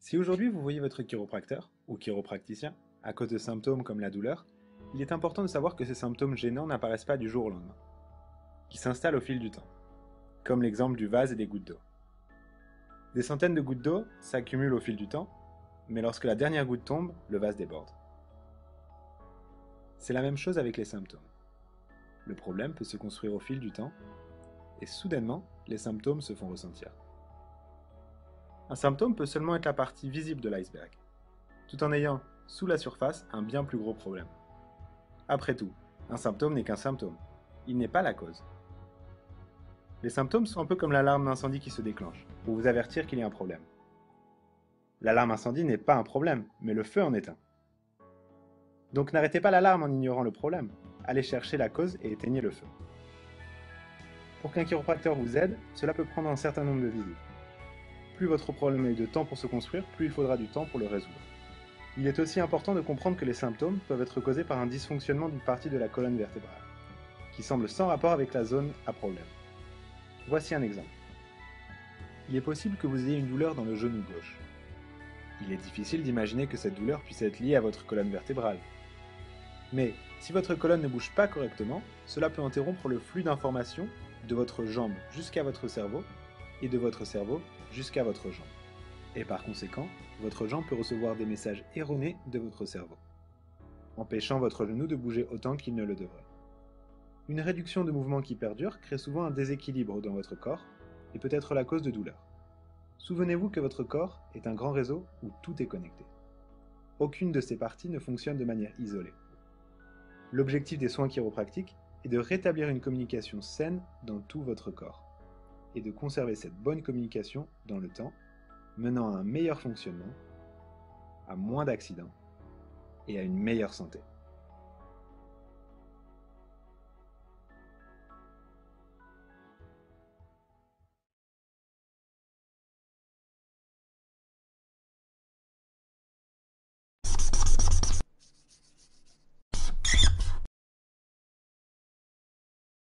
Si aujourd'hui vous voyez votre chiropracteur ou chiropracticien à cause de symptômes comme la douleur, il est important de savoir que ces symptômes gênants n'apparaissent pas du jour au lendemain, qui s'installent au fil du temps, comme l'exemple du vase et des gouttes d'eau. Des centaines de gouttes d'eau s'accumulent au fil du temps, mais lorsque la dernière goutte tombe, le vase déborde. C'est la même chose avec les symptômes. Le problème peut se construire au fil du temps, et soudainement, les symptômes se font ressentir. Un symptôme peut seulement être la partie visible de l'iceberg, tout en ayant, sous la surface, un bien plus gros problème. Après tout, un symptôme n'est qu'un symptôme. Il n'est pas la cause. Les symptômes sont un peu comme l'alarme d'incendie qui se déclenche, pour vous avertir qu'il y a un problème. L'alarme incendie n'est pas un problème, mais le feu en est un. Donc n'arrêtez pas l'alarme en ignorant le problème. Allez chercher la cause et éteignez le feu. Pour qu'un chiropracteur vous aide, cela peut prendre un certain nombre de visites. Plus votre problème a eu de temps pour se construire, plus il faudra du temps pour le résoudre. Il est aussi important de comprendre que les symptômes peuvent être causés par un dysfonctionnement d'une partie de la colonne vertébrale, qui semble sans rapport avec la zone à problème. Voici un exemple. Il est possible que vous ayez une douleur dans le genou gauche. Il est difficile d'imaginer que cette douleur puisse être liée à votre colonne vertébrale. Mais si votre colonne ne bouge pas correctement, cela peut interrompre le flux d'informations de votre jambe jusqu'à votre cerveau et de votre cerveau jusqu'à votre jambe. Et par conséquent, votre jambe peut recevoir des messages erronés de votre cerveau, empêchant votre genou de bouger autant qu'il ne le devrait. Une réduction de mouvement qui perdure crée souvent un déséquilibre dans votre corps et peut être la cause de douleurs. Souvenez-vous que votre corps est un grand réseau où tout est connecté. Aucune de ces parties ne fonctionne de manière isolée. L'objectif des soins chiropractiques est de rétablir une communication saine dans tout votre corps et de conserver cette bonne communication dans le temps, menant à un meilleur fonctionnement, à moins d'accidents et à une meilleure santé.